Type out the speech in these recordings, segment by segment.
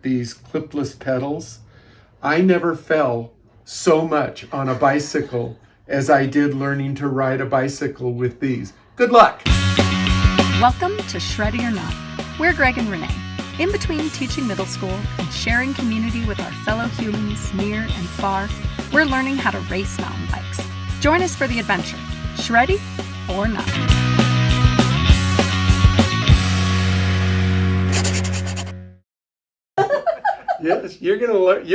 these clipless pedals. I never fell so much on a bicycle as I did learning to ride a bicycle with these. Good luck. Welcome to Shreddy or Not. We're Greg and Renee. In between teaching middle school and sharing community with our fellow humans near and far, we're learning how to race mountain bikes. Join us for the adventure, Shreddy or Not. Yes, you're gonna learn.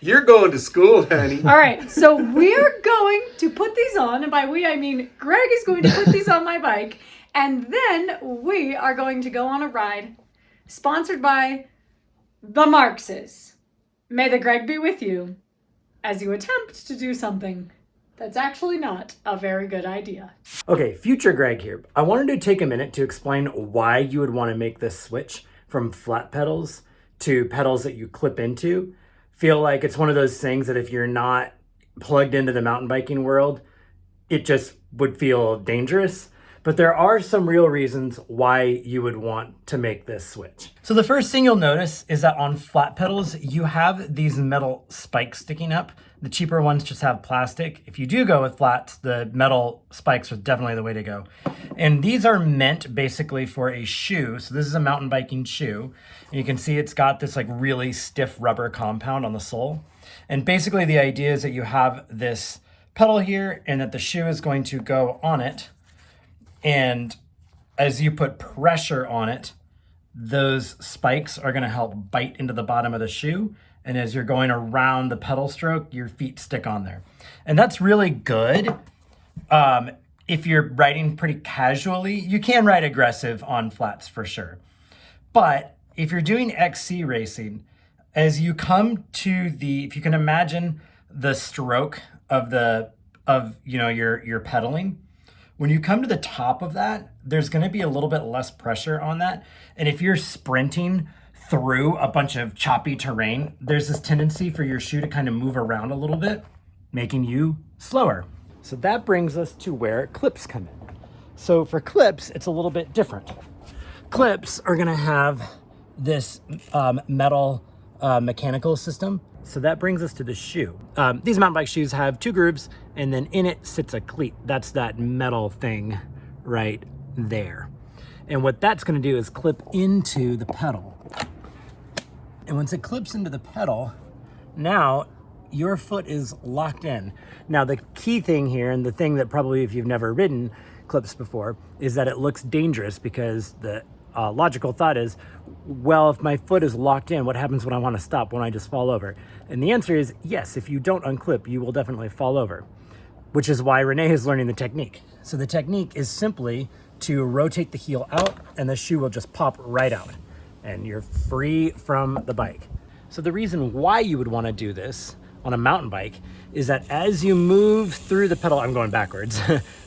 You're going to school, honey. All right, so we're going to put these on, and by we I mean Greg is going to put these on my bike, and then we are going to go on a ride, sponsored by the Marxes. May the Greg be with you as you attempt to do something that's actually not a very good idea. Okay, future Greg here. I wanted to take a minute to explain why you would want to make this switch from flat pedals to pedals that you clip into. Feel like it's one of those things that if you're not plugged into the mountain biking world, it just would feel dangerous. But there are some real reasons why you would want to make this switch. So the first thing you'll notice is that on flat pedals, you have these metal spikes sticking up. The cheaper ones just have plastic. If you do go with flats, the metal spikes are definitely the way to go. And these are meant basically for a shoe. So this is a mountain biking shoe. And you can see it's got this like really stiff rubber compound on the sole. And basically the idea is that you have this pedal here and that the shoe is going to go on it. And as you put pressure on it, those spikes are going to help bite into the bottom of the shoe. And as you're going around the pedal stroke, your feet stick on there. And that's really good. If you're riding pretty casually, you can ride aggressive on flats for sure. But if you're doing XC racing, as you come to if you can imagine the stroke of your pedaling, when you come to the top of that, there's going to be a little bit less pressure on that. And if you're sprinting through a bunch of choppy terrain, there's this tendency for your shoe to kind of move around a little bit, making you slower. So that brings us to where clips come in. So for clips, it's a little bit different. Clips are going to have this metal mechanical system. So that brings us to the shoe. These mountain bike shoes have two grooves, and then in it sits a cleat. That's that metal thing right there. And what that's going to do is clip into the pedal. And once it clips into the pedal, now your foot is locked in. Now the key thing here, and the thing that probably if you've never ridden clips before, is that it looks dangerous because the logical thought is, well, if my foot is locked in, what happens when I want to stop? When I just fall over? And the answer is yes, if you don't unclip, you will definitely fall over, which is why Renee is learning the technique. So the technique is simply to rotate the heel out and the shoe will just pop right out and you're free from the bike. So the reason why you would want to do this on a mountain bike is that as you move through the pedal, I'm going backwards,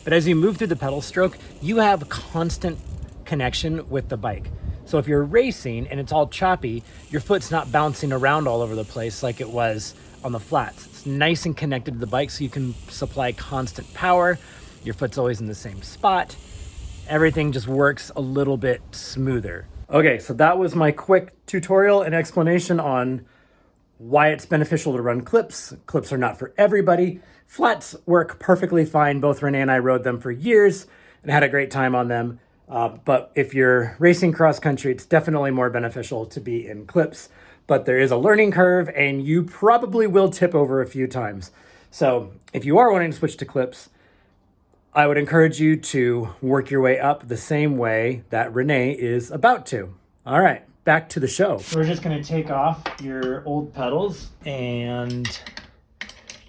but as you move through the pedal stroke, you have constant connection with the bike. So if you're racing and it's all choppy, your foot's not bouncing around all over the place like it was on the flats. It's nice and connected to the bike so you can supply constant power. Your foot's always in the same spot. Everything just works a little bit smoother. Okay, so that was my quick tutorial and explanation on why it's beneficial to run clips. Clips are not for everybody. Flats work perfectly fine. Both Renee and I rode them for years and had a great time on them. But if you're racing cross country, it's definitely more beneficial to be in clips. But there is a learning curve and you probably will tip over a few times. So if you are wanting to switch to clips, I would encourage you to work your way up the same way that Renee is about to. All right, back to the show. We're just gonna take off your old pedals and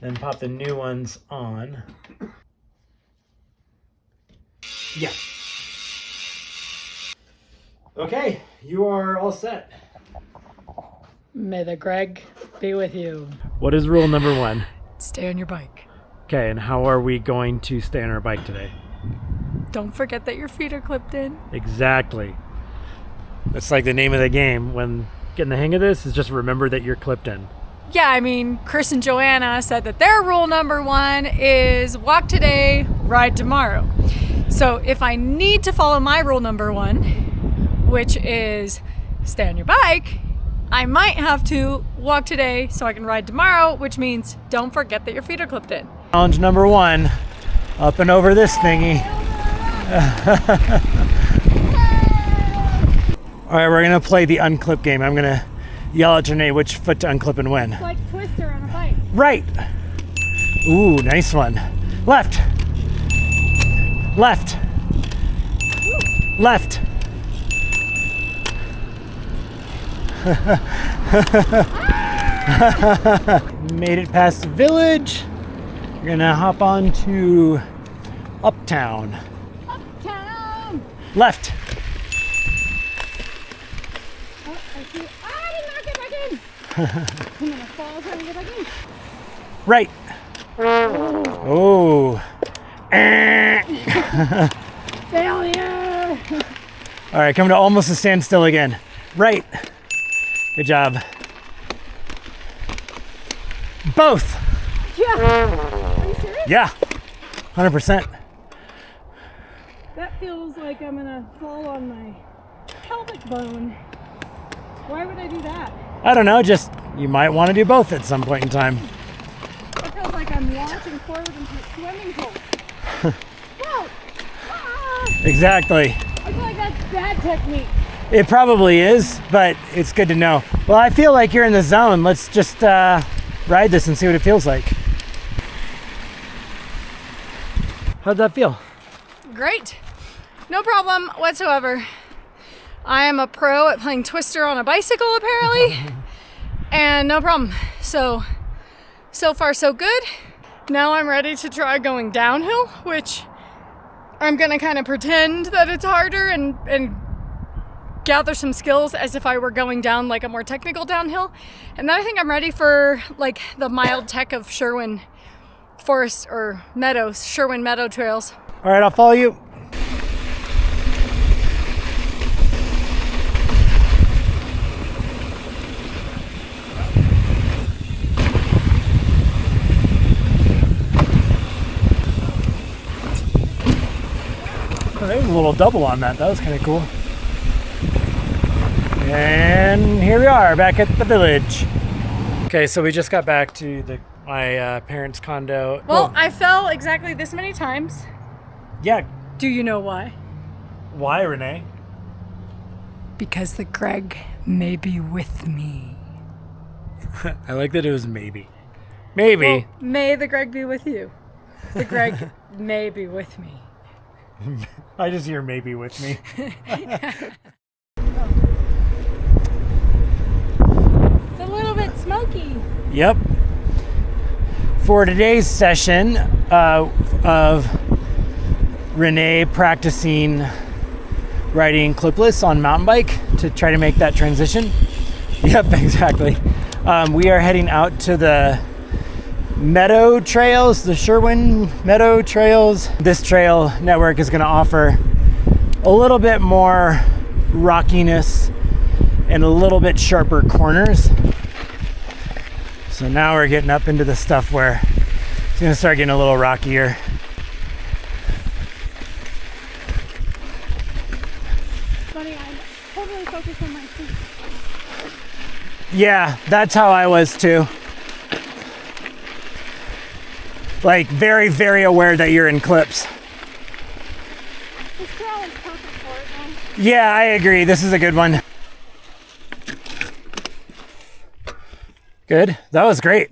then pop the new ones on. Yeah. Okay, you are all set. May the Greg be with you. What is rule number 1? Stay on your bike. Okay, and how are we going to stay on our bike today? Don't forget that your feet are clipped in. Exactly. That's like the name of the game. When getting the hang of this is just remember that you're clipped in. Yeah, I mean, Chris and Joanna said that their rule number 1 is walk today, ride tomorrow. So if I need to follow my rule number 1, which is stay on your bike, I might have to walk today so I can ride tomorrow, which means don't forget that your feet are clipped in. Challenge number 1, up and over this thingy. All right, we're gonna play the unclip game. I'm gonna yell at Renee which foot to unclip and when. It's like Twister on a bike. Right. Ooh, nice one. Left. Left. Left. Made it past the village. We're gonna hop on to Uptown. Uptown! Left. Oh, I see. I did not get back in! I'm gonna fall trying to get back in. Right. Oh. Failure! All right, coming to almost a standstill again. Right. Good job. Both. Yeah! Are you serious? Yeah. 100%. That feels like I'm gonna fall on my pelvic bone. Why would I do that? I don't know, just you might want to do both at some point in time. It feels like I'm launching forward into a swimming pool. Whoa! Ah! Exactly. I feel like that's bad technique. It probably is, but it's good to know. Well, I feel like you're in the zone. Let's just ride this and see what it feels like. How'd that feel? Great. No problem whatsoever. I am a pro at playing Twister on a bicycle, apparently. And no problem. So far so good. Now I'm ready to try going downhill, which I'm gonna kind of pretend that it's harder and gather some skills as if I were going down like a more technical downhill. And then I think I'm ready for like the mild tech of Sherwin Forest or Meadows, Sherwin Meadow trails. All right, I'll follow you. Oh, there was a little double on that. That was kind of cool. And here we are back at the village. Okay, so we just got back to my parents' condo. Well, I fell exactly this many times. Yeah. Do you know why? Why, Renee? Because the Greg may be with me. I like that it was maybe. Maybe. Well, may the Greg be with you. The Greg may be with me. I just hear maybe with me. It's a little bit smoky. Yep. For today's session of Renee practicing riding clipless on mountain bike to try to make that transition. Yep, exactly. We are heading out to the Meadow Trails, the Sherwin Meadow Trails. This trail network is going to offer a little bit more rockiness and a little bit sharper corners. So now we're getting up into the stuff where it's going to start getting a little rockier. Funny, I'm totally focused on my feet. Yeah, that's how I was too. Like very, very aware that you're in clips. This trail is perfect for it, man. Yeah, I agree. This is a good one. Good. That was great.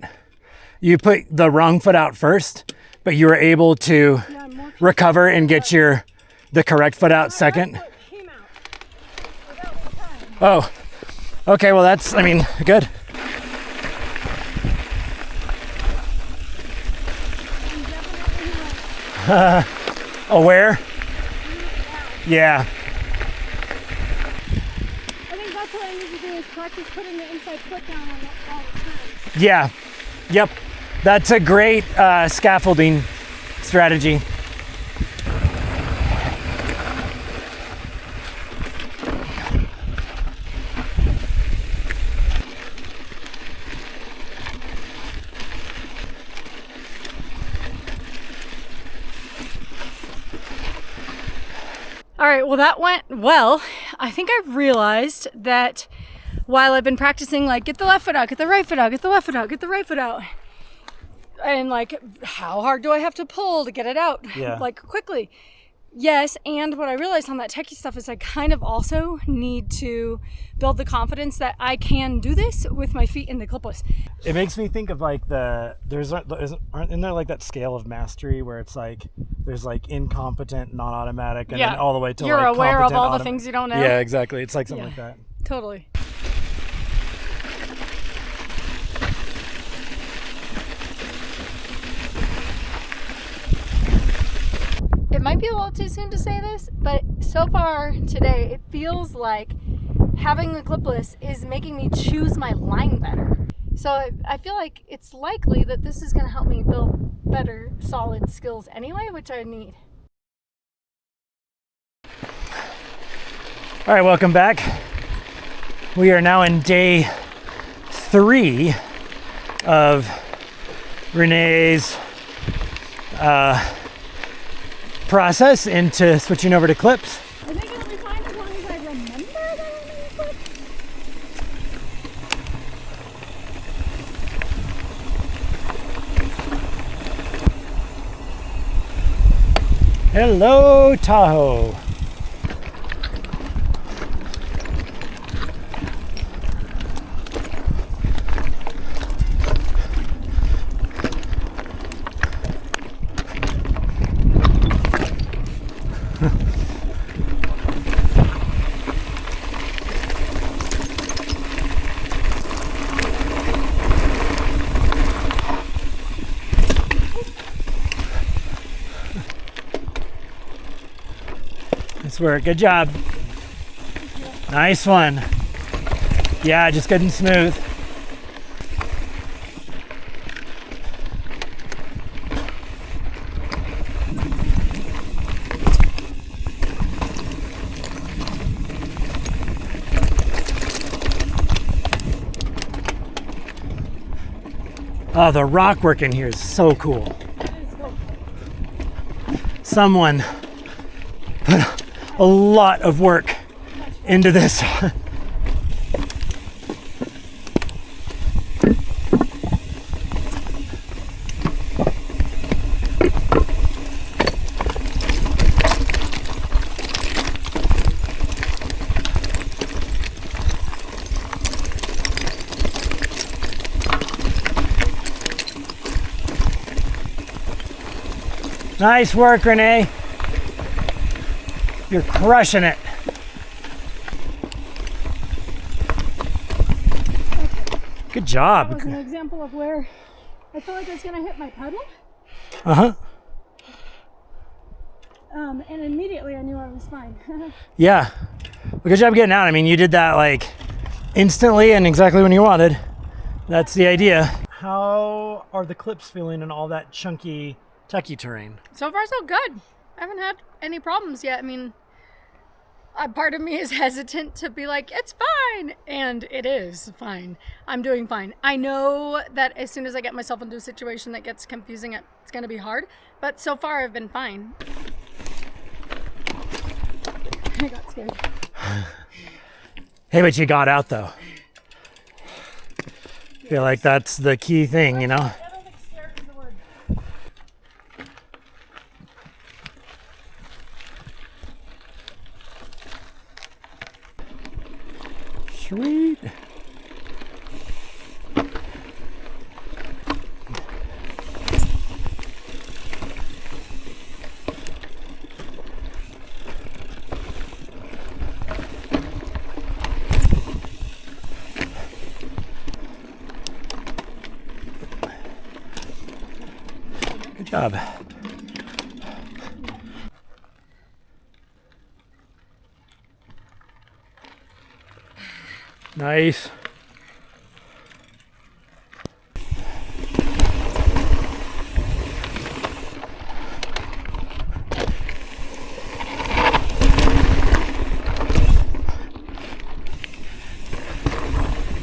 You put the wrong foot out first, but you were able to recover and get the correct foot out second. Right foot came out. Without the time. Oh, okay. Well, that's, I mean, good. Aware? Yeah. I think that's what I need to do is practice putting the inside foot down on all the time. Yeah. Yep. That's a great scaffolding strategy. All right, well, that went well. I think I realized that while I've been practicing, like, get the left foot out, get the right foot out, get the left foot out, get the right foot out. And like, how hard do I have to pull to get it out? Yeah. Like, quickly. Yes, and what I realized on that techie stuff is I kind of also need to build the confidence that I can do this with my feet in the clipless. It makes me think of like isn't there like that scale of mastery where it's like there's like incompetent, non-automatic, and then all the way to you're like aware of all the competent, things you don't know. Yeah, exactly. It's like something like that. Totally. It might be a little too soon to say this, but so far today, it feels like having the clipless is making me choose my line better. So I feel like it's likely that this is going to help me build better, solid skills anyway, which I need. All right, welcome back. We are now in day 3 of Renee's process into switching over to clips. I think it'll be fine as long as I remember that I'm going to clip. Hello, Tahoe. Nice work. Good job. Nice one. Yeah, just good and smooth. Oh, the rock work in here is so cool. Someone put a lot of work into this. Nice work, Renee. You're crushing it. Good job. That was an example of where I felt like I was going to hit my pedal. Uh-huh. And immediately I knew I was fine. Yeah. Well, good job getting out. I mean, you did that like instantly and exactly when you wanted. That's the idea. How are the clips feeling in all that chunky techie terrain? So far, so good. I haven't had any problems yet. I mean, part of me is hesitant to be like, it's fine. And it is fine. I'm doing fine. I know that as soon as I get myself into a situation that gets confusing, it's going to be hard. But so far, I've been fine. I got scared. Hey, but you got out though. Feel like that's the key thing, you know? I don't think scared is the word. Sweet. Good job. Nice.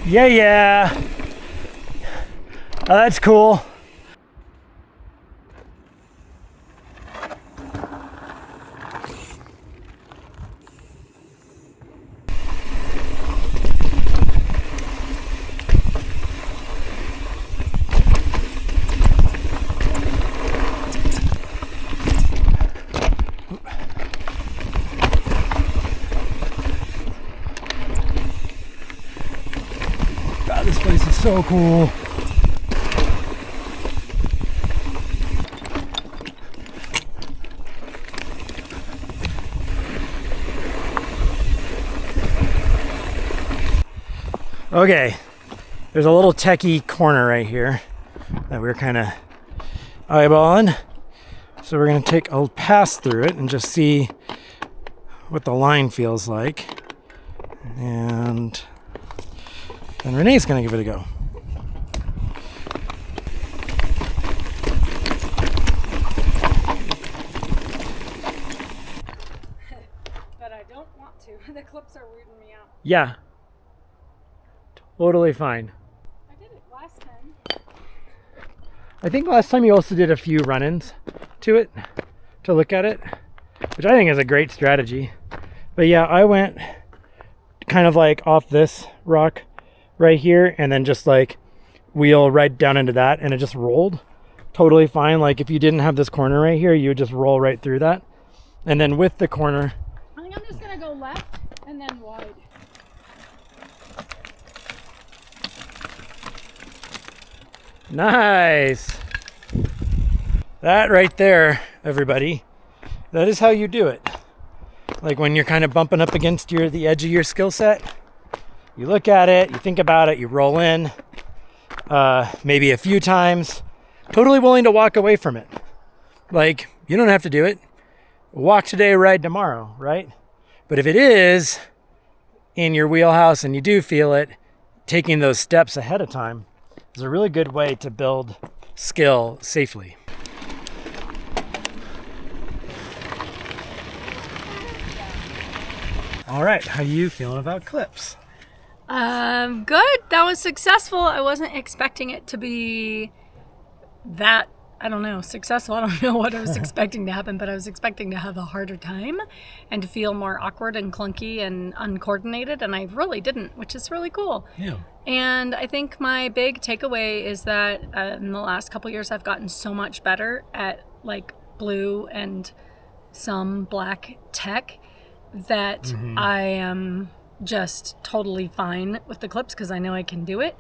Yeah, yeah. Oh, that's cool. This place is so cool. Okay, there's a little techie corner right here that we're kind of eyeballing. So we're going to take a pass through it and just see what the line feels like. And then Renee's going to give it a go. But I don't want to. The clips are weirding me out. Yeah. Totally fine. I did it last time. I think last time you also did a few run-ins to it to look at it, which I think is a great strategy. But yeah, I went kind of like off this rock right here and then just like wheel right down into that, and it just rolled totally fine. Like if you didn't have this corner right here, you would just roll right through that. And then with the corner, I think I'm just gonna go left and then wide. nice. That right there, everybody, that is how you do it. Like when you're kind of bumping up against the edge of your skill set, you look at it, you think about it, you roll in, maybe a few times, totally willing to walk away from it. Like, you don't have to do it. Walk today, ride tomorrow, right? But if it is in your wheelhouse and you do feel it, taking those steps ahead of time is a really good way to build skill safely. All right, how you feeling about clips? Good. That was successful. I wasn't expecting it to be that, I don't know, successful. I don't know what I was expecting to happen, but I was expecting to have a harder time and to feel more awkward and clunky and uncoordinated, and I really didn't, which is really cool. Yeah. And I think my big takeaway is that in the last couple years, I've gotten so much better at like blue and some black tech that I am just totally fine with the clips because I know I can do it.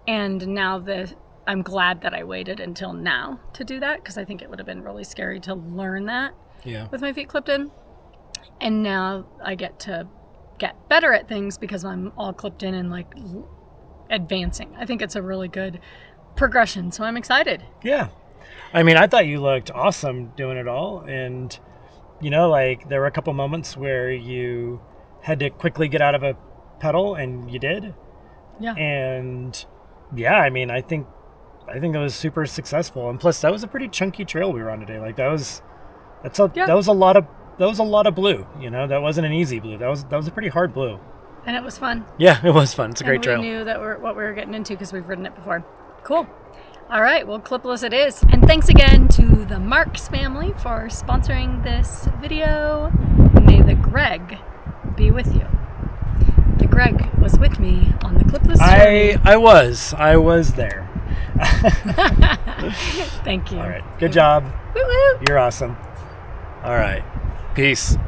And now I'm glad that I waited until now to do that, because I think it would have been really scary to learn that with my feet clipped in. And now I get to get better at things because I'm all clipped in and like advancing. I think it's a really good progression, so I'm excited. Yeah. I mean, I thought you looked awesome doing it all. And, you know, like there were a couple moments where you had to quickly get out of a pedal, and you did. Yeah. And yeah, I mean, I think it was super successful. And plus, that was a pretty chunky trail we were on today. Like that was a lot of blue. You know, that wasn't an easy blue. That was a pretty hard blue. And it was fun. Yeah, it was fun. It's a great trail. We knew that what we were getting into because we've ridden it before. Cool. All right, well, clipless it is. And thanks again to the Marks family for sponsoring this video. May the Greg be with you. The Greg was with me on the clipless journey. I was there. Thank you. All right, good job. Woo-woo. You're awesome. All right, peace.